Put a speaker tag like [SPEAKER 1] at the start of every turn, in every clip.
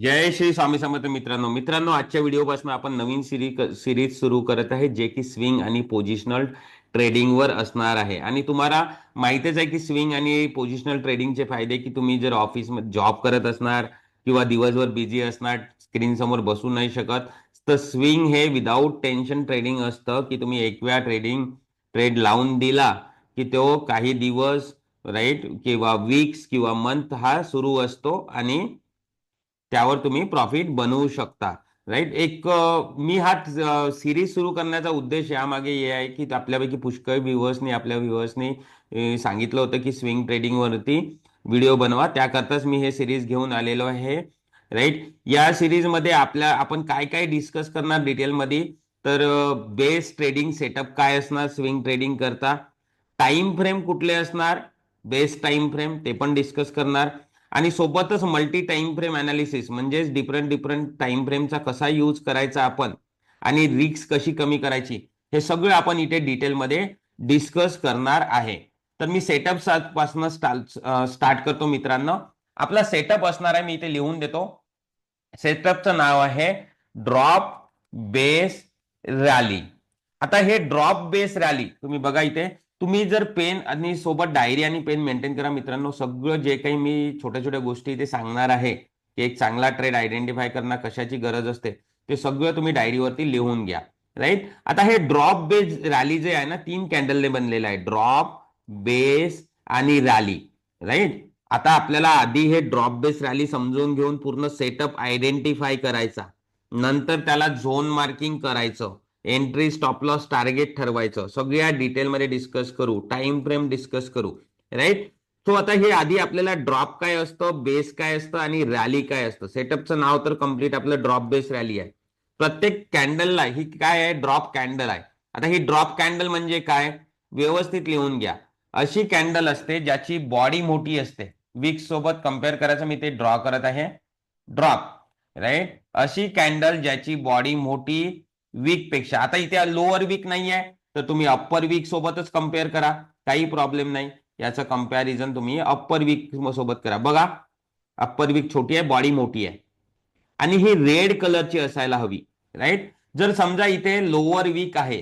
[SPEAKER 1] जय श्री स्वामी समर्थ मित्रांनो आजच्या व्हिडिओपासून आपण नवीन सिरीज सुरू करत आहे जे की स्विंग आणि पोझिशनल ट्रेडिंगवर असणार आहे. आणि तुम्हाला माहितच आहे की स्विंग आणि पोझिशनल ट्रेडिंगचे फायदे की तुम्ही जर ऑफिसमध्ये जॉब करत असणार किंवा दिवसभर बिझी असणार, स्क्रीन समोर बसू नाही शकत, तर स्विंग हे विदाऊट टेन्शन ट्रेडिंग असतं की तुम्ही एक वेळा ट्रेड लावून दिला की तो काही दिवस, राईट, किंवा वीक्स किंवा मंथ हा सुरू असतो आणि त्यावर तुम्ही प्रॉफिट बनवू शकता. राईट. मी हा सिरीज सुरू करण्याचा उद्देश यामागे हे आहे की आपल्यापैकी पुष्कळ व्ह्युअर्सनी सांगितलं होतं की स्विंग ट्रेडिंग वरती व्हिडिओ बनवा, त्याकरताच मी हे सिरीज घेऊन आलेलो आहे. राईट. या सिरीज मध्ये आपण काय काय डिस्कस करणार डिटेलमध्ये, तर बेस ट्रेडिंग सेटअप काय असणार स्विंग ट्रेडिंग करता, टाइम फ्रेम कुठले असणार, बेस्ट टाइम फ्रेम ते पण डिस्कस करणार, आणि सोबतच मल्टी टाइम फ्रेम अनालिसिस म्हणजेच डिफरंट डिफरंट टाइम फ्रेमचा कसा यूज करायचा आपण आणि रिस्क कशी कमी करायची, हे सगळं आपण इथे डिटेलमध्ये डिस्कस करणार आहे. तर मी सेटअप पासून स्टार्ट करतो मित्रांनो. आपला सेटअप असणार आहे, मी इथे लिहून देतो. सेटअपचं नाव आहे ड्रॉप बेस रॅली. आता हे ड्रॉप बेस रॅली तुम्ही बघा इथे, तुम्ही जर पेन आणि सोबत डायरी आणि पेन मेंटेन करा मित्रांनो. सगळं जे काही मी छोट्या छोट्या गोष्टी इथे सांगणार आहे की एक चांगला ट्रेड आयडेंटिफाय करणं कशाची गरज असते, ते सगळं तुम्ही डायरीवरती लिहून घ्या. राईट. आता हे ड्रॉप बेस रॅली जे आहे ना, 3 कॅन्डलने बनलेलं आहे, ड्रॉप, बेस आणि रॅली. राईट. आता आपल्याला आधी हे ड्रॉप बेस रॅली समजून घेऊन पूर्ण सेटअप आयडेंटिफाय करायचा, नंतर त्याला झोन मार्किंग करायचं, एंट्री स्टॉप लॉस टार्गेट ठरवायचं, सगळ्या डिटेलमध्ये डिस्कस करू, टाइम फ्रेम डिस्कस करू. राईट. सो आता हे आधी आपल्याला ड्रॉप काय असतं, बेस काय असतं आणि रॅली काय असतं. सेटअपचं नाव तर कम्प्लीट आपलं ड्रॉप बेस रॅली आहे. प्रत्येक कॅन्डलला ही काय आहे, ड्रॉप कॅन्डल आहे. आता ही ड्रॉप कॅन्डल म्हणजे काय, व्यवस्थित लिहून घ्या. अशी कॅन्डल असते ज्याची बॉडी मोठी असते. विक सोबत कम्पेअर करायचं, मी ते ड्रॉ करत आहे ड्रॉप. राईट. अशी कॅन्डल ज्याची बॉडी मोठी वीक पेक्षा. आता इथे लोअर वीक नाही आहे, तर तुम्ही अप्पर वीक सोबतच कम्पेअर करा, काही प्रॉब्लेम नाही. याचं कंपॅरिझन तुम्ही अप्पर वीक सोबत करा. बघा, अप्पर वीक छोटी आहे, बॉडी मोठी आहे, आणि ही रेड कलरची असायला हवी. राईट. जर समजा इथे लोअर वीक आहे,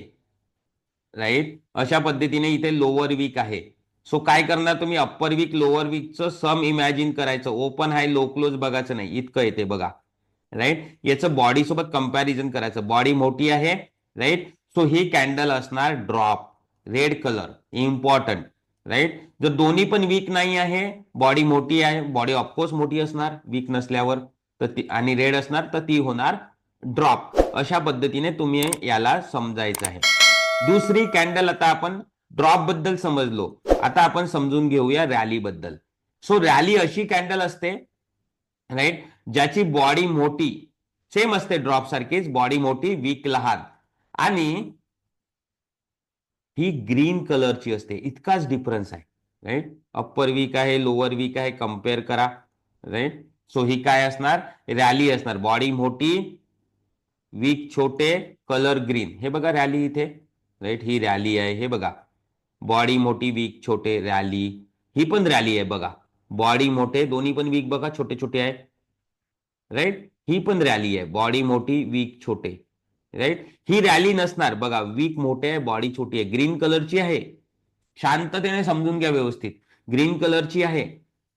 [SPEAKER 1] राईट, अशा पद्धतीने इथे लोअर वीक आहे, सो काय करणार तुम्ही, अप्पर वीक लोअर वीकचं सम इमॅजिन करायचं, ओपन हाय लो क्लोज बघायचं नाही, इतकं येते बघा. राईट. याचं बॉडी सोबत कंपॅरिझन करायचं, बॉडी मोठी आहे. राईट. सो ही कॅन्डल असणार drop, red colour, important. Right. जर दोन्ही पण वीक नाही आहे, बॉडी मोठी आहे, बॉडी ऑफकोर्स मोठी असणार वीक नसल्यावर, तर ती आणि रेड असणार, तर ती होणार ड्रॉप. अशा पद्धतीने तुम्ही याला समजायचं आहे. दुसरी कॅन्डल, आता आपण ड्रॉप बद्दल समजलो, आता आपण समजून घेऊया रॅली बद्दल. सो रॅली अशी कॅन्डल असते, राईट, ज्याची बॉडी मोठी सेम असते ड्रॉप सारखीच, बॉडी मोठी वीक लहान, आणि ही ग्रीन कलरची असते. इतकाच डिफरन्स आहे. राईट. अप्पर वीक आहे, लोअर वीक आहे, कम्पेअर करा. राईट. सो ही काय असणार, रॅली असणार, बॉडी मोठी वीक छोटे, कलर ग्रीन. हे बघा रॅली इथे. राईट. ही रॅली आहे, हे बघा, बॉडी मोठी वीक छोटे, रॅली. ही पण रॅली आहे बघा, बॉडी मोठे, दोन्ही पण वीक बघा छोटे छोटे आहे. राईट. ही पण रॅली आहे, बॉडी मोठी वीक छोटे. राईट. ही रॅली नसणार बघा, वीक मोठे आहे, बॉडी छोटी आहे, ग्रीन कलरची आहे. शांततेने समजून घ्या व्यवस्थित, ग्रीन कलरची आहे,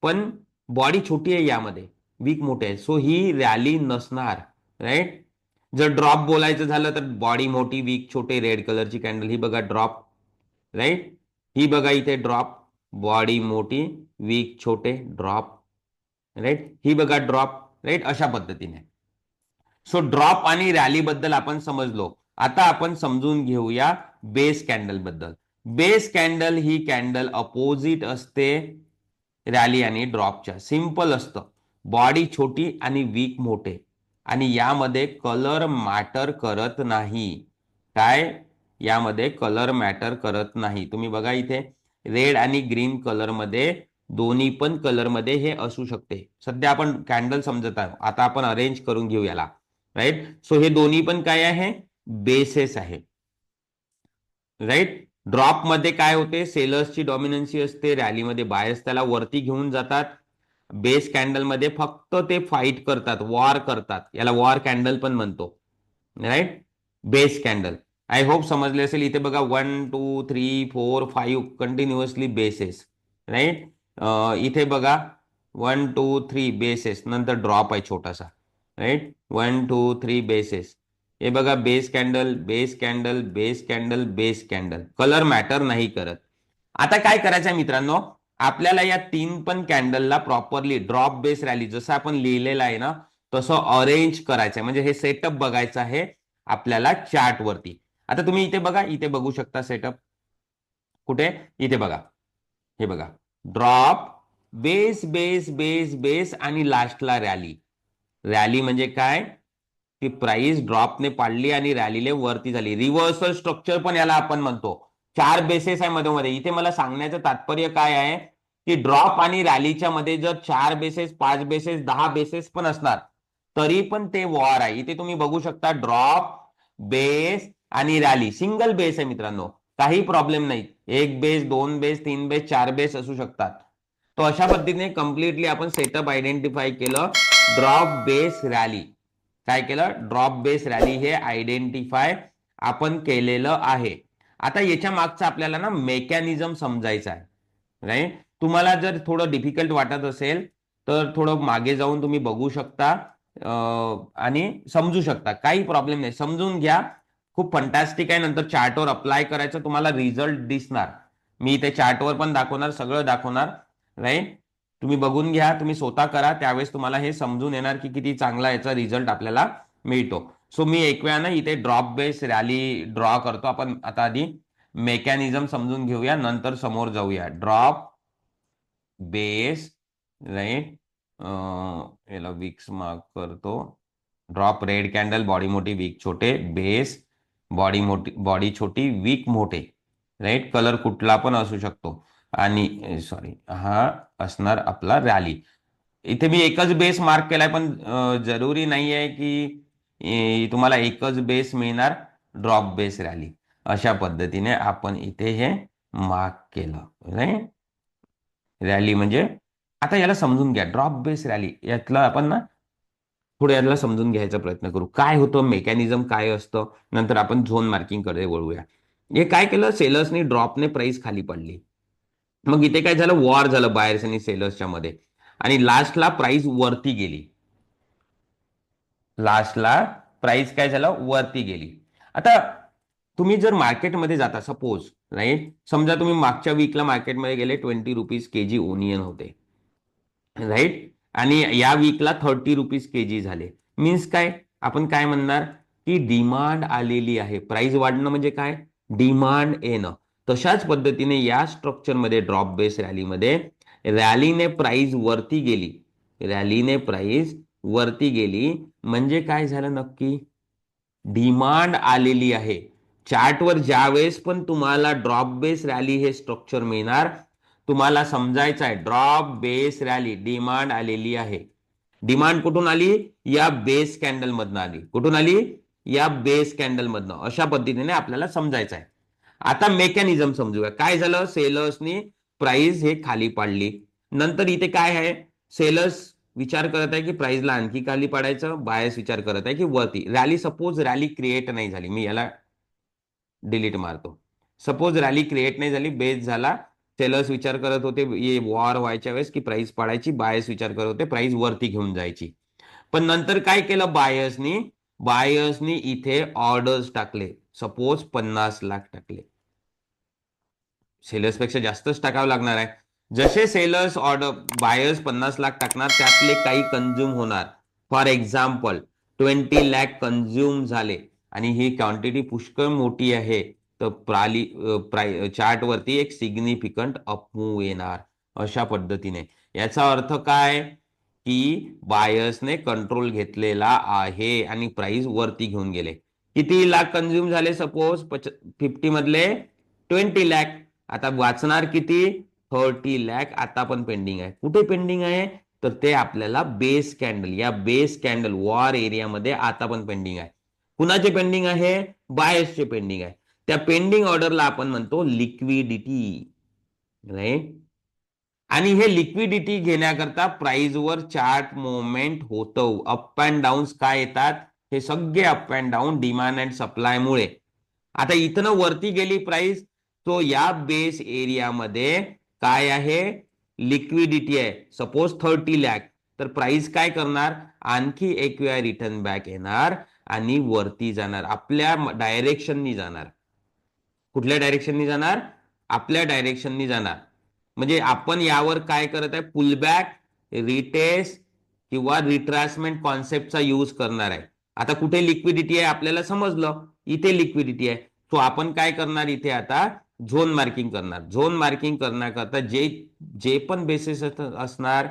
[SPEAKER 1] पण बॉडी छोटी आहे, यामध्ये वीक मोठे आहे, सो ही रॅली नसणार. राईट. जर ड्रॉप बोलायचं झालं तर बॉडी मोठी वीक छोटे, रेड कलरची कॅन्डल, ही बघा ड्रॉप. राईट. ही बघा इथे ड्रॉप, बॉडी मोठी वीक छोटे, ड्रॉप. राईट. ही बघा ड्रॉप. राईट. अशा पद्धतीने. सो ड्रॉप आणि रॅली बद्दल आपण समजलो. आता आपण समजून घेऊया बेस कॅन्डल बद्दल. बेस कॅन्डल ही कॅन्डल अपोजिट असते रॅली आणि ड्रॉपच्या. सिंपल असतं, बॉडी छोटी आणि वीक मोठे, आणि यामध्ये कलर मॅटर करत नाही. काय, यामध्ये कलर मॅटर करत नाही. तुम्ही बघा इथे रेड आणि ग्रीन कलर मध्ये, दोन्ही पण कलर मध्ये हे असू शकते. सध्या आपण कॅन्डल समजत आहोत, आता आपण अरेंज करून घेऊ याला. राईट. सो हे दोन्ही पण काय आहे, बेसेस आहे. राईट. ड्रॉप मध्ये काय होते, सेलर्सची डॉमिनन्सी असते, रॅलीमध्ये बायर्स त्याला वरती घेऊन जातात. बेस कॅन्डल मध्ये फक्त ते फाईट करतात, वॉर करतात, याला वॉर कॅन्डल पण म्हणतो, right. Base candle. I hope समजले असेल. इथे बघा 1 2 3 4 5 कंटिन्युअसली बेसेस, राईट. इथे बघा 1 2 3 बेसेस, नंतर ड्रॉप आहे छोटासा, राईट. 1 2 3 बेसेस. हे बघा base candle, base candle, base candle, base candle. Colour matter नाही करत. आता काय करायचं आहे मित्रांनो, आपल्याला या तीन पण कॅन्डलला प्रॉपरली ड्रॉप बेस रॅली जसं आपण लिहिलेलं आहे ना तसं अरेंज करायचं आहे, म्हणजे हे सेटअप बघायचं आहे आपल्याला चार्ट वरती. आता तुम्ही इथे बघा, इथे बघू शकता सेटअप कुठे, इथे बघा, हे बघा, drop, base base base base आणि लास्टला रॅली. रॅली म्हणजे काय, की प्राइस ड्रॉपने पाडली आणि रॅलीने वरती झाली. रिव्हर्सल स्ट्रक्चर पण याला आपण म्हणतो. चार बेसेस आहे मध्ये. इथे मला सांगण्याचं तात्पर्य काय आहे, की ड्रॉप आणि रॅलीच्या मध्ये जर 4 बेसेस, 5 बेसेस, 10 बेसेस पण असणार तरी पण ते वॉर आहे. इथे तुम्ही बघू शकता ड्रॉप, बेस आणि रॅली. सिंगल बेस आहे मित्रांनो, काही प्रॉब्लेम नाही. 1 बेस, 2 बेस, 3 बेस, 4 बेस असू शकतात. तो अशा पद्धतीने कम्प्लिटली आपण सेटअप आयडेंटिफाय केलं. ड्रॉप बेस रॅली काय केलं, ड्रॉप बेस रॅली हे आयडेंटिफाय आपण केलेलं आहे. आता याच्या मागचा आपल्याला ना मेकॅनिझम समजायचा आहे, राईट. तुम्हाला जर थोडं डिफिकल्ट वाटत असेल तर थोडं मागे जाऊन तुम्ही बघू शकता आणि समजू शकता, काही प्रॉब्लेम नाही, समजून घ्या. खूप फंटॅस्टिक आहे. नंतर चार्टवर अप्लाय करायचं, तुम्हाला रिझल्ट दिसणार. मी ते चार्टवर पण दाखवणार, सगळं दाखवणार, राईट. तुम्ही बघून घ्या, तुम्ही स्वतः करा, त्यावेळेस तुम्हाला हे समजून येणार की किती चांगला याचा रिझल्ट आपल्याला मिळतो. सो मी एक वेळा ना इथे ड्रॉप बेस रॅली ड्रॉ करतो. आपण आता आधी मेकॅनिझम समजून घेऊया, नंतर समोर जाऊया. Drop base, right. याला विक्स मार्क करतो. ड्रॉप रेड कॅन्डल, बॉडी मोठी वीक छोटे, बेस बॉडी मोठी, बॉडी छोटी वीक मोठे, राईट. कलर कुठला पण असू शकतो. आणि सॉरी, हा असणार आपला रॅली. इथे मी एकच बेस मार्क केलाय, पण जरुरी नाही आहे की तुम्हाला एकच बेस मिळणार. ड्रॉप बेस रॅली अशा पद्धतीने आपण इथे हे मार्क केलं, राईट. रॅली म्हणजे आता याला समजून घ्या. ड्रॉप बेस रॅली यातला आपण ना पुढे याला समजून घ्यायचा प्रयत्न करू, काय होतं, मेकॅनिझम काय असतं. नंतर आपण झोन मार्किंग कडे वळूया. हे काय केलं, सेलर्सनी ड्रॉपने प्राइस खाली पडली. मग इथे काय झालं, वॉर झालं बायर्स आणि सेलर्सच्या मध्ये, आणि लास्टला प्राइस वरती गेली. लास्टला प्राइस काय झालं, वरती गेली. आता तुम्ही जर मार्केटमध्ये जाता, सपोज, राईट, समजा तुम्ही मागच्या वीकला मार्केटमध्ये गेले, 20 रुपीज केजी ओनियन होते, राईट. आणि या वीकला 30 रुपीज केजी झाले. मीन्स काय, आपण काय म्हणणार, की डिमांड आलेली आहे. प्राइस वाढणं म्हणजे काय, डिमांड येणं. तशाच पद्धतीने या स्ट्रक्चरमध्ये ड्रॉप बेस रॅलीमध्ये रॅलीने प्राइस वरती गेली. रॅलीने प्राइस वरती गेली म्हणजे काय झालं नक्की, डिमांड आलेली आहे. चार्टवर ज्यावेळेस पण तुम्हाला ड्रॉप बेस रॅली हे स्ट्रक्चर मिळणार, तुम्हाला समजायचं आहे ड्रॉप बेस रॅली, डिमांड आलेली आहे. डिमांड कुठून आली, या बेस कॅन्डल मधनं आली. कुठून आली, या बेस कॅन्डल मधनं. अशा पद्धतीने आपल्याला समजायचं आहे. आता मेकॅनिझम समजूया. काय झालं, सेलर्सनी प्राइस हे खाली पाडली. नंतर इथे काय आहे, सेलर्स विचार करत आहे की प्राइसला आणखी खाली पाडायचं, बायर्स विचार करत आहे की वरती. रॅली, सपोज रॅली क्रिएट नाही झाली, मी याला डिलीट मारतो. सपोज रॅली क्रिएट नाही झाली, बेस झाला. सेलर्स विचार करत होते ये वॉर व्हायच्या वेळेस की प्राइस पाडायची, बायर्स विचार करत होते प्राइस वरती घेऊन जायची. पण नंतर काय केलं बायर्सनी, बायर्सनी इथे ऑर्डर्स टाकले. सपोज 50 लाख टाकले. सेलर्स पेक्षा जास्तच टाकावं लागणार आहे. जसे सेलर्स ऑर्डर, बायर्स 50 लाख टाकणार, त्यातले काही कंझ्युम होणार. फॉर एक्झाम्पल 20 लाख कंझ्युम झाले आणि ही क्वांटिटी पुष्कळ मोठी आहे, तर चार्ट वरती एक सिग्निफिकंट अपमूव येणार. अशा पद्धतीने याचा अर्थ काय, की बायर्सने कंट्रोल घेतलेला आहे आणि प्राइस वरती घेऊन गेले. किती लाख कंझ्युम झाले, सपोज 50 मधले 20 लाख. आता वाचणार किती, 30 लाख. आता पण पेंडिंग आहे. कुठे पेंडिंग आहे, तर ते आपल्याला बेस कॅन्डल, या बेस कॅन्डल वॉर एरियामध्ये आता पण पेंडिंग आहे. कुणाचे पेंडिंग आहे, बायर्सचे पेंडिंग आहे. त्या पेंडिंग ऑर्डरला आपण म्हणतो लिक्विडिटी, राईट. आणि हे लिक्विडिटी घेण्याकरता प्राइसवर चार्ट मुवमेंट होतं. अप अँड डाऊन्स काय येतात, हे सगळे up and down demand and सप्लायमुळे. आता इथनं वरती गेली प्राइस, तो या बेस एरियामध्ये काय आहे, लिक्विडिटी आहे. सपोज 30 लाख, तर प्राइस काय करणार, आणखी एक वेळा रिटर्न बॅक येणार आणि वरती जाणार, आपल्या डायरेक्शननी जाणार. कुठल्या डायरेक्शननी जाणार, आपल्या डायरेक्शननी जाणार. म्हणजे आपण यावर काय करत आहे, पुलबॅक, रिटेस्ट किंवा रिट्रेसमेंट कॉन्सेप्टचा यूज करणार आहे. आता कुठे लिक्विडिटी आहे आपल्याला समजलं, इथे लिक्विडिटी आहे. तो आपण काय करणार, इथे आता झोन मार्किंग करणार. झोन मार्किंग करण्याकरता जे जे पण बेसिस असणार,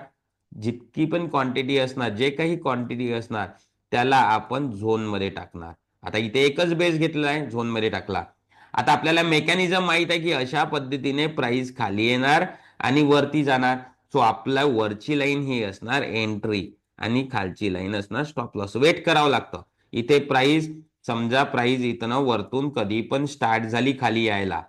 [SPEAKER 1] जितकी पण क्वांटिटी असणार, जे काही क्वांटिटी असणार, त्याला आपण झोन मध्ये टाकणार. आता इथे एकच बेस घेतला आहे, झोन मध्ये टाकला. आता आपल्याला मेकॅनिझम माहित आहे की अशा पद्धतीने प्राइस खाली येणार आणि वरती जाणार. सो आपला वरची लाईन ही असणार एंट्री आणि खालची लाईन असणार स्टॉप लॉस. वेट करावं लागतं. इथे प्राइस, समजा प्राइस इथनं वरतून कधी पण स्टार्ट झाली खाली यायला,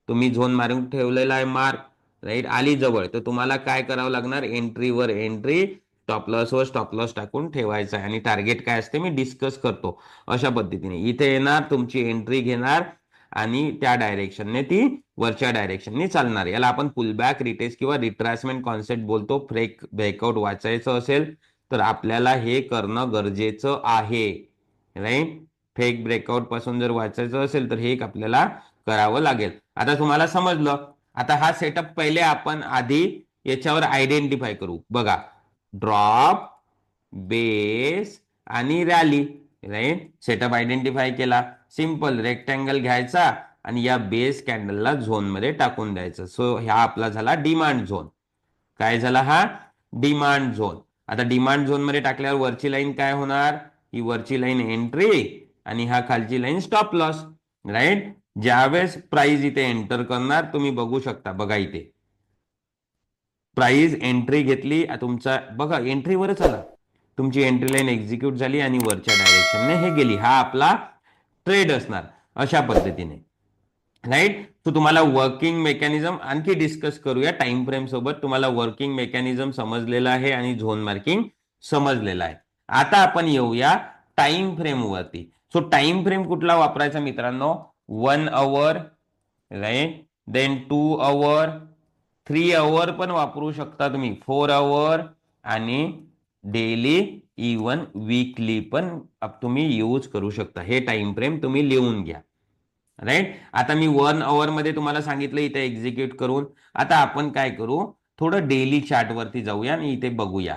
[SPEAKER 1] तुम्ही झोन मारून ठेवलेला आहे मार्क, राईट, आली जवळ, तर तुम्हाला काय करावं लागणार, एंट्रीवर एंट्री, स्टॉप लॉस वर स्टॉप लॉस टाकून ठेवायचा आहे. आणि टार्गेट काय असते मी डिस्कस करतो. अशा पद्धतीने इथे येणार, तुमची एंट्री घेणार आणि त्या डायरेक्शनने ती वरच्या डायरेक्शनने चालणार. याला आपण पुलबॅक, रिटेस्ट किंवा रिट्रेसमेंट कॉन्सेप्ट बोलतो. ब्रेकआउट वाचायचं असेल तर आपल्याला हे करणं गरजेचं आहे, राईट. फेक ब्रेकआउट पासून जर वाचायचं असेल तर हे आपल्याला करावं लागेल. आता तुम्हाला समजलं. आता हा सेटअप पहिले आपण आधी याच्यावर आयडेंटिफाय करू. बघा, ड्रॉप, बेस आणि रॅली, राईट. सेटअप आयडेंटिफाय केला. सिंपल रेक्टँगल घ्यायचा आणि या बेस कॅन्डलला झोन मध्ये टाकून द्यायचं. सो हा आपला झाला डिमांड झोन. काय झाला हा, डिमांड झोन. आता डिमांड झोन मध्ये टाकल्यावर वरची लाईन काय होणार, ही वरची लाईन एंट्री आणि हा खालची लाईन स्टॉप लॉस, राईट. ज्यावेळेस प्राइस इथे एंटर करणार, तुम्ही बघू शकता, बघा इथे प्राइस एंट्री घेतली, तुमचा बघा एंट्रीवरच आला, तुमची एंट्री लाईन एक्झिक्यूट झाली आणि वरच्या डायरेक्शनने हे गेली. हा आपला ट्रेड असणार अशा पद्धतीने, राईट. तो तुम्हाला वर्किंग मेकॅनिझम आणखी डिस्कस करूया टाइम फ्रेम सोबत. तुम्हाला वर्किंग मेकॅनिझम समजलेला आहे आणि झोन मार्किंग समजलेला आहे. आता आपण येऊया टाइम फ्रेम वरती. सो टाइम फ्रेम कुठला वापरायचा मित्रांनो, 1 आवर, राईट, देन 2 आवर, 3 आवर पण वापरू शकता तुम्ही, 4 आवर आणि डेली, इवन वीकली पण तुम्ही यूज करू शकता. हे टाइम फ्रेम तुम्ही लिहून घ्या, राईट. आता मी 1 आवर मध्ये तुम्हाला सांगितलं इथे एक्झिक्यूट करून. आता आपण काय करू, थोडं डेली चार्ट वरती जाऊया आणि इथे बघूया.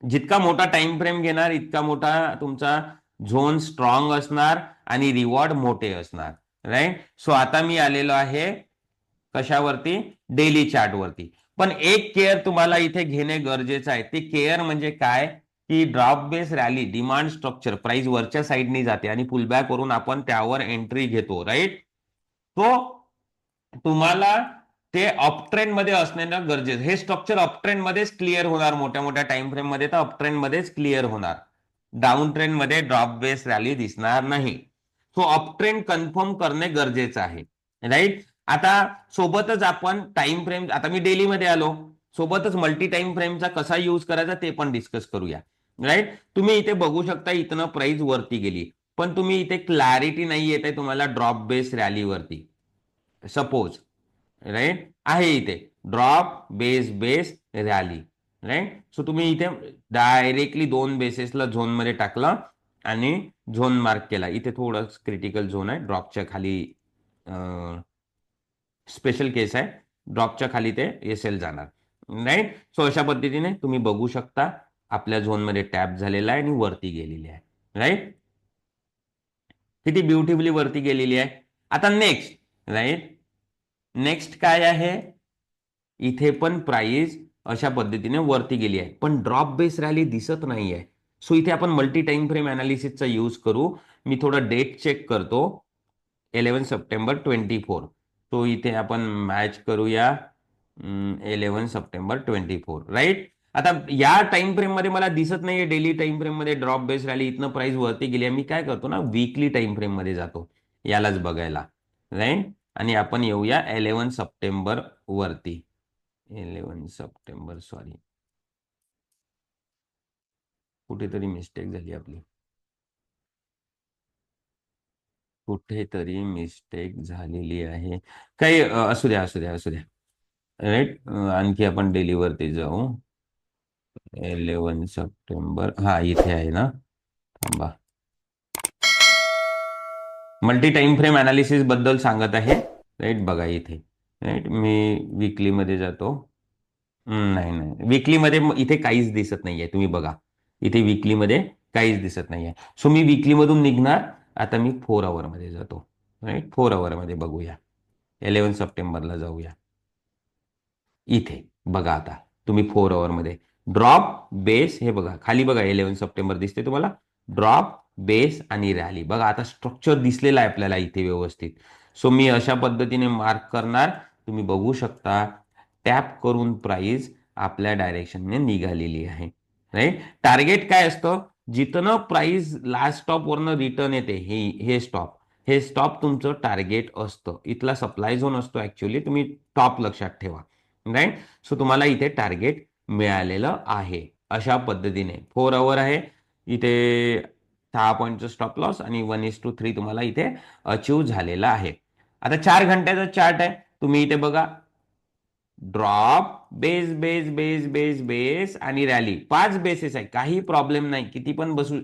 [SPEAKER 1] जितका मोठा टाइम फ्रेम घेणार इतका मोठा तुमचा झोन स्ट्रॉंग असणार आणि रिवॉर्ड मोठे असणार, राईट. सो आता मी आलेलो आहे कशावरती, डेली चार्ट वरती. पण एक केअर तुम्हाला इथे घेणे गरजेचं आहे. ते केअर म्हणजे काय, की drop base rally, demand structure, price वरच्या साईडनी जाते आणि पुलबॅक वरून आपण त्यावर एंट्री घेतो, राईट. तो तुम्हाला ते अपट्रेंड मध्ये असणं गरजेचं. हे स्ट्रक्चर अपट्रेंड मध्येच क्लिअर होणार, मोठ्या मोठ्या टाइम फ्रेम मध्ये तर अपट्रेंड मध्येच क्लिअर होणार. डाऊन ट्रेंड मध्ये ड्रॉप बेस रॅली दिसणार नाही. सो अपट्रेंड कन्फर्म करणे गरजेचं आहे, राईट. आता सोबतच आपण टाइम फ्रेम, आता मी डेली मध्ये आलो, सोबतच मल्टी टाइम फ्रेमचा कसा यूज करायचा ते पण डिस्कस करूया, राईट. तुम्ही इथे बघू शकता इथनं प्राइस वरती गेली, पण तुम्ही इथे क्लॅरिटी नाही येत आहे तुम्हाला ड्रॉप बेस रॅली वरती, सपोज, राईट, आहे इथे drop base base rally, right. So तुम्ही इथे डायरेक्टली दोन बेसेसला झोन मध्ये टाकलं आणि झोन मार्क केला. इथे थोडं क्रिटिकल झोन आहे, ड्रॉपच्या खाली स्पेशल केस आहे, ड्रॉपच्या खाली ते एसएल जाणार, राईट. सो अशा पद्धतीने तुम्ही बघू शकता आपल्या झोन मध्ये टॅप झालेला आहे आणि वरती गेलेली आहे, राईट. किती ब्युटिफुली वरती गेलेली आहे. आता नेक्स्ट, राईट, नेक्स्ट काय आहे, इथे पण प्राइस अशा पद्धतीने वरती गेली आहे, पण ड्रॉप बेस रॅली दिसत नाहीये. सो इथे आपण मल्टी टाइम फ्रेम अनालिसिसचा यूज करू. मी थोडं डेट चेक करतो, 11 सप्टेंबर 24. तो इथे आपण मॅच करूया 11 सप्टेंबर 24, राईट. आता या टाइम फ्रेम मध्ये मला दिसत नाहीये डेली टाइम फ्रेम मध्ये ड्रॉप बेस रॅली, इथनं प्राइस वरती गेली आहे. मी काय करतो ना, वीकली टाइम फ्रेम मध्ये जातो यालाच बघायला, राईट. आणि आपण येऊया 11 सप्टेंबर वरती, 11 सप्टेंबर, सॉरी, कुठेतरी मिस्टेक झाली आपली, कुठेतरी मिस्टेक झालेली आहे. काही असू द्या, असू द्या, असू द्या. राईट, आणखी आपण डेलीवरती जाऊ. 11 सप्टेंबर, हा इथे आहे ना. थांबा, मल्टी टाइम फ्रेम अनालिसिस बद्दल सांगत आहे. राईट, बघा इथे. राईट, मी वीकली मध्ये जातो. नाही नाही, वीकली मध्ये इथे काहीच दिसत नाहीये, तुम्ही बघा. इथे वीकली मध्ये काहीच दिसत नाहीये. सो मी वीकली मधून निघणार. आता मी 4 आवर मध्ये जातो. राईट, 4 आवर मध्ये बघूया. 11 सप्टेंबरला जाऊया. इथे बघा, आता तुम्ही 4 आवर मध्ये ड्रॉप बेस, हे बघा खाली बघा, 11 सप्टेंबर दिसते तुम्हाला. ड्रॉप बेस आणि रॅली बघा, आता स्ट्रक्चर दिसलेलं आहे आपल्याला इथे व्यवस्थित. सो मी अशा पद्धतीने मार्क करणार. तुम्ही बघू शकता, टॅप करून प्राइस आपल्या डायरेक्शनने निघालेली आहे. राईट, टार्गेट काय असतं, जिथनं प्राइस लास्ट स्टॉप वरनं रिटर्न येते, हे स्टॉप तुमचं टार्गेट असतं. इथला सप्लाय झोन असतो ऍक्च्युली, तुम्ही टॉप लक्षात ठेवा. राईट, सो तुम्हाला इथे टार्गेट मिळालेलं आहे. अशा पद्धतीने 4 आवर आहे इथे. 6 पॉईंटचं स्टॉप लॉस आणि 1:3 तुम्हाला इथे अचीव झालेला आहे. आता 4 घंट्याचा चार्ट आहे, तुम्ही इथे बघा. Drop, base base base base base आणि रॅली, 5 बेसेस आहे, काही प्रॉब्लेम नाही. किती पण बसू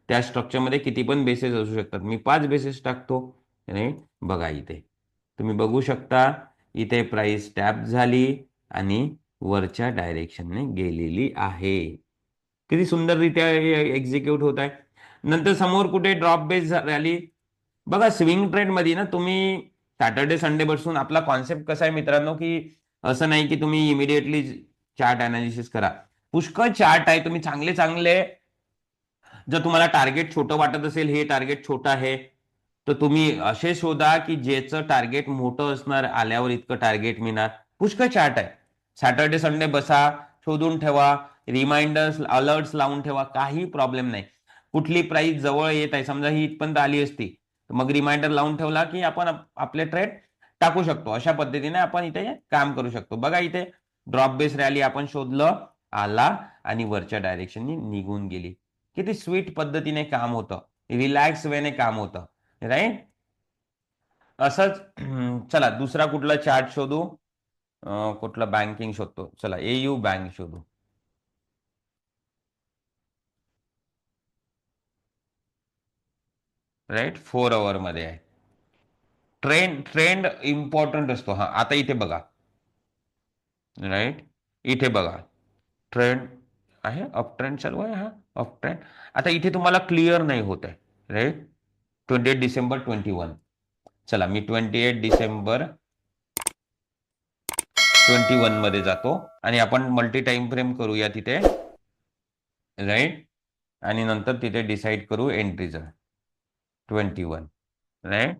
[SPEAKER 1] त्या स्ट्रक्चरमध्ये किती पण बेसेस असू शकतात. मी 5 बेसेस टाकतो. बघा इथे तुम्ही बघू शकता, इथे प्राइस टॅप झाली आणि वरच्या डायरेक्शनने गेलेली आहे. किती सुंदररित्या एक्झिक्यूट होत आहे. नंतर समोर कुठे ड्रॉप बेस रॅली. बघा, स्विंग ट्रेड मध्ये ना तुम्ही सॅटर्डे संडे बसून, आपला कॉन्सेप्ट कसा आहे मित्रांनो, की असं नाही की तुम्ही इमिडिएटली चार्ट अनालिसिस करा. पुष्कळ चार्ट आहे, तुम्ही चांगले चांगले, जर तुम्हाला टार्गेट छोटं वाटत असेल, हे टार्गेट छोटं आहे, तर तुम्ही असे शोधा की ज्याचं टार्गेट मोठं असणार, आल्यावर इतकं टार्गेट मिळणार. पुष्कळ चार्ट आहे. सॅटर्डे संडे बसा, शोधून ठेवा, रिमाइंडर्स अलर्ट्स लावून ठेवा, काही प्रॉब्लेम नाही. कुठली प्राइस जवळ येत आहे, समजा ही इथपर्यंत आली असती, मग रिमाइंडर लावून ठेवला की आपण आपले ट्रेड टाकू शकतो. अशा पद्धतीने आपण इथे काम करू शकतो. बघा इथे ड्रॉप बेस रॅली आपण शोधलं, आला आणि वरच्या डायरेक्शननी निघून गेली. किती स्वीट पद्धतीने काम होतं, रिलॅक्स वेने काम होतं. राईट, असंच. चला दुसरा कुठला चार्ट शोधू. कुठला बँकिंग शोधतो, चला एयू बँक शोधू. राईट, 4 आवर मध्ये आहे. ट्रेंड ट्रेंड इम्पॉर्टंट असतो. हा, आता इथे बघा. राईट, इथे बघा, ट्रेंड आहे, अप ट्रेंड चालू आहे, हा अप ट्रेंड. आता इथे तुम्हाला क्लिअर नाही होत आहे. राईट, 28 डिसेंबर 21. चला मी 28 डिसेंबर 21 मध्ये जातो आणि आपण मल्टी टाइम फ्रेम करूया तिथे. राईट, आणि नंतर तिथे डिसाईड करू एंट्रीचं. 21. राईट,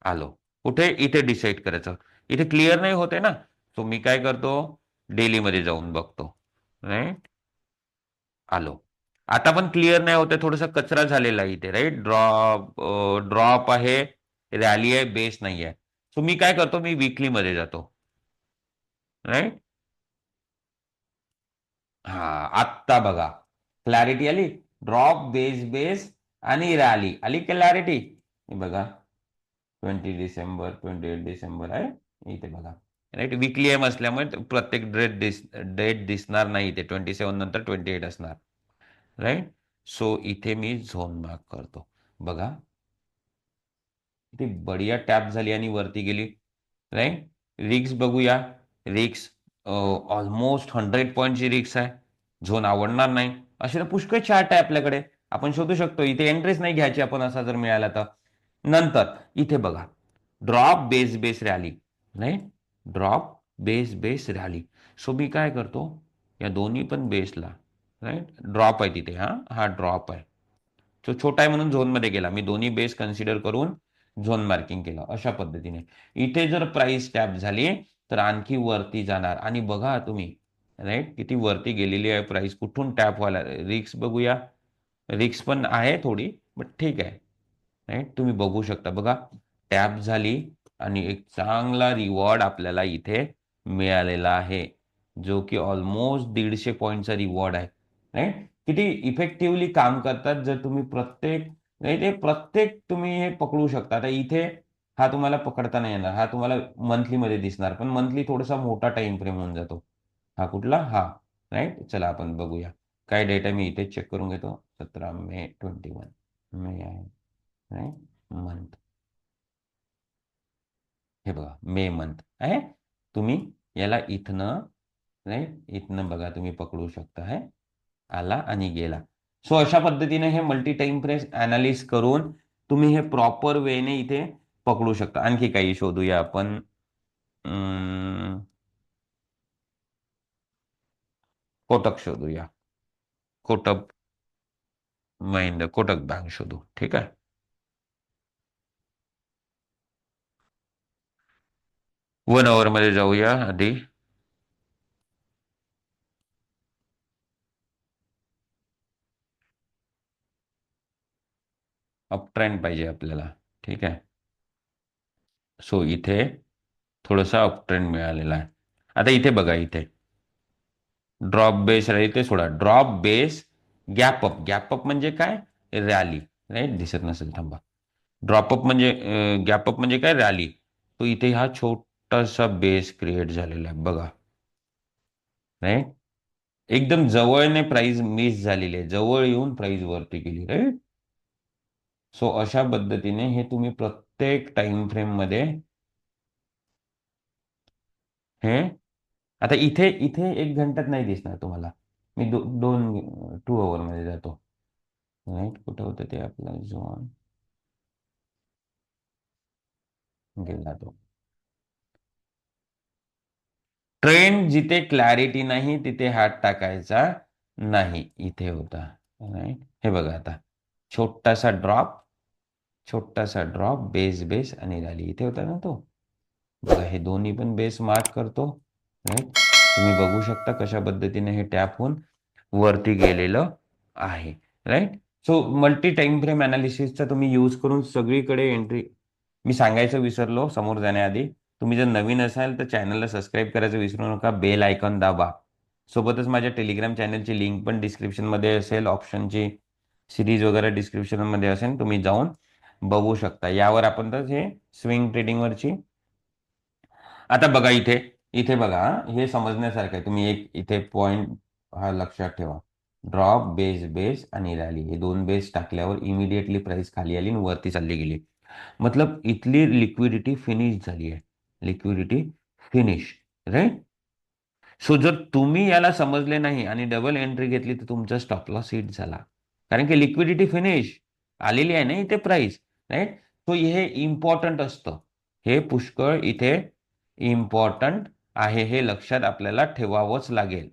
[SPEAKER 1] आलो. कुठे इथे डिसाईड करायचं, इथे क्लिअर नाही होते ना. सो मी काय करतो, डेली मध्ये जाऊन बघतो. राईट, आलो. आता पण क्लिअर नाही होते, थोडासा कचरा झालेला आहे इथे. राईट, ड्रॉप आहे, रॅली आहे, बेस नाही आहे. सो मी काय करतो, मी वीकली मध्ये जातो. राईट, हा, आत्ता बघा क्लॅरिटी आली. ड्रॉप बेस बेस आणि रॅली आली, क्लॅरिटी. बघा, 28 डिसेंबर आहे इथे बघा. राईट, वीकली एम असल्यामुळे प्रत्येक डेट दिसणार नाही इथे. 27 नंतर 28 असणार. राईट, सो इथे मी झोन मार्क करतो. बघा किती बढिया टॅप झाली आणि वरती गेली. राईट, रिक्स बघूया. रिक्स ऑलमोस्ट 100 पॉईंटची रिक्स आहे. झोन आवडणार नाही. असे तर पुष्कळ चार्ट आहे आपल्याकडे, आपण शोधू शकतो. इथे एंट्रीच नाही घ्यायची आपण, असा जर मिळाला तर. नंतर इथे बघा, drop base base rally. Right, drop base base rally. So मी काय करतो, या दोन्ही पण बेसला, राईट, ड्रॉप आहे तिथे, हा ड्रॉप आहे. तो छोटा आहे म्हणून झोनमध्ये गेला. मी दोन्ही बेस कन्सिडर करून झोन मार्किंग केलं. अशा पद्धतीने इथे जर प्राइस टॅप झाली तर आणखी वरती जाणार. आणि बघा तुम्ही, राईट, किती वरती गेलेली आहे प्राइस, कुठून टॅप व्हायला. रिक्स बघूया. रिक्स पण आहे थोडी, बट ठीक आहे. राईट, तुम्ही बघू शकता. बघा, टॅप झाली आणि एक चांगला रिवॉर्ड आपल्याला इथे मिळालेला आहे, जो की ऑलमोस्ट 150 पॉईंटचा रिवॉर्ड आहे. राईट, किती इफेक्टिव्हली काम करतात जर तुम्ही प्रत्येक, नाही ते प्रत्येक तुम्ही हे पकडू शकता. आता इथे हा तुम्हाला पकडता नाही येणार, हा तुम्हाला मंथली मध्ये दिसणार, पण मंथली थोडासा मोठा टाइम फ्रेम होऊन जातो. हा कुठला, हा. राईट, चला आपण बघूया काय डेटा. मी इथे चेक करून घेतो. 17 मे 21 मे आहे. राईट, मंथ, हे बघा मे मंथ आहे. तुम्ही याला इथनं, राईट, इथनं बघा तुम्ही पकडू शकता. आहे, आला आणि गेला. सो अशा पद्धतीने हे मल्टी टाइम फ्रेम अनालिस करून तुम्ही हे प्रॉपर वेने इथे पकडू शकता. आणखी काही शोधूया आपण. कोटक शोधूया. कोटक महिंद्रा, कोटक बँक शोधू. ठीक आहे. 1 आवर मध्ये जाऊया आधी. अप ट्रेंड पाहिजे आपल्याला. ठीक आहे. सो इथे थोडासा अप ट्रेंड मिळालेला आहे. आता इथे बघा, इथे ड्रॉप बेस राहील ते सोडा. Drop base gap up. Gap up म्हणजे काय, रॅली. राईट, दिसत नसेल थांबा. ड्रॉपअप म्हणजे गॅपअप म्हणजे काय, रॅली. तो इथे हा छोटासा बेस क्रिएट झालेला आहे बघा. राईट, एकदम जवळने प्राइस मिस झालेली आहे, जवळ येऊन प्राइस वरती गेली. राईट, सो अशा पद्धतीने हे तुम्ही प्रत्येक टाइम फ्रेम मध्ये हे, आता इथे इथे 1 घंट्यात नाही दिसणार तुम्हाला. मी 2 आवर मध्ये जातो. राईट, कुठं होतं ते आपला झोन, गेला तो. ट्रेंड जिथे क्लॅरिटी नाही तिथे हात टाकायचा नाही. इथे होता. राईट, हे बघा आता छोटासा ड्रॉप, छोटासा ड्रॉप, बेस बेस आणि रॅली. इथे होता ना तो. बघा हे दोन्ही पण बेस मार्क करतो. राईट, तुम्ही बघू शकता कशा पद्धतीने हे टॅप होऊन वरती गेलेलं आहे. Right, so multi time frame अनालिसिसचा तुम्ही यूज करून सगळीकडे एंट्री. मी सांगायचं विसरलो समोर जाण्याआधी, तुम्ही जर नवीन असाल तर चॅनलला सबस्क्राईब करायचं विसरू नका, बेल आयकॉन दाबा. सोबतच माझ्या टेलिग्राम चॅनलची लिंक पण डिस्क्रिप्शनमध्ये असेल, ऑप्शनची सिरीज वगैरे डिस्क्रिप्शनमध्ये असेल, तुम्ही जाऊन बघू शकता. यावर आपण तर हे स्विंग ट्रेडिंगवरची. आता बघा इथे, इथे बघा हे समजण्यासारखं आहे. तुम्ही एक इथे पॉइंट हा लक्षात ठेवा. ड्रॉप, बेस बेस आणि रॅली, हे दोन बेस टाकल्यावर इमिडिएटली प्राइस खाली आली आणि वरती चालली गेली. मतलब इथली लिक्विडिटी फिनिश झाली आहे. Liquidity finish. राईट, सो जर तुम्ही याला समजले नाही आणि डबल एंट्री घेतली तर तुमचा स्टॉप लॉस हिट झाला. कारण की लिक्विडिटी फिनिश आलेली आहे ना इथे प्राइस. राईट, सो हे इम्पॉर्टंट असतं. हे पुष्कळ इथे इम्पॉर्टंट आहे, हे लक्षात आपल्याला ठेवावंच लागेल.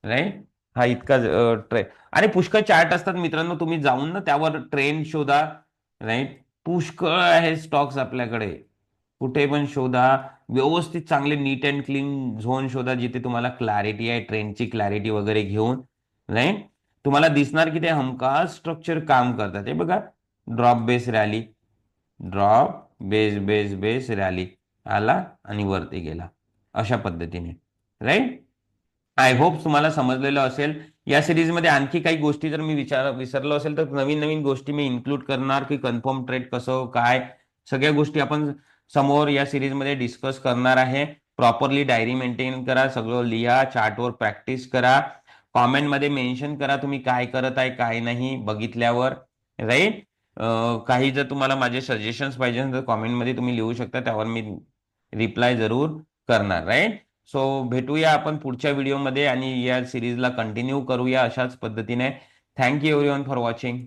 [SPEAKER 1] राईट, हा इतका ट्रेंड. आणि पुष्कळ चार्ट असतात मित्रांनो, तुम्ही जाऊन ना त्यावर ट्रेंड शोधा. राईट, पुष्कळ आहे स्टॉक्स आपल्याकडे, कुठे पण शोधा. व्यवस्थित चांगले नीट अँड क्लीन झोन शोधा जिथे तुम्हाला क्लॅरिटी आहे, ट्रेंडची क्लॅरिटी वगैरे घेऊन. राईट, तुम्हाला दिसणार की ते हमखास स्ट्रक्चर काम करतात. हे बघा, drop base rally, drop base base base rally, आला आणि वरती गेला अशा पद्धतीने. राईट, आय होप तुम्हाला समजलेलं असेल. या सिरीजमध्ये आणखी काही गोष्टी जर मी विसरलो असेल तर नवीन नवीन गोष्टी मी इन्क्लूड करणार, की कन्फर्म ट्रेड कसं काय, सगळ्या गोष्टी आपण समोर या सिरीजमध्ये डिस्कस करणार आहे. प्रॉपरली डायरी मेंटेन करा, सगळं लिहा, चार्टवर प्रॅक्टिस करा, कॉमेंटमध्ये मेन्शन करा तुम्ही काय करत आहे काय नाही बघितल्यावर. राईट, काही जर तुम्हाला माझे सजेशन्स पाहिजे तर कॉमेंटमध्ये तुम्ही लिहू शकता, त्यावर मी रिप्लाय जरूर करणार. राईट, सो भेटूया आपण पुढच्या व्हिडिओमध्ये आणि या सिरीजला कंटिन्यू करूया अशाच पद्धतीने. Thank you everyone for watching.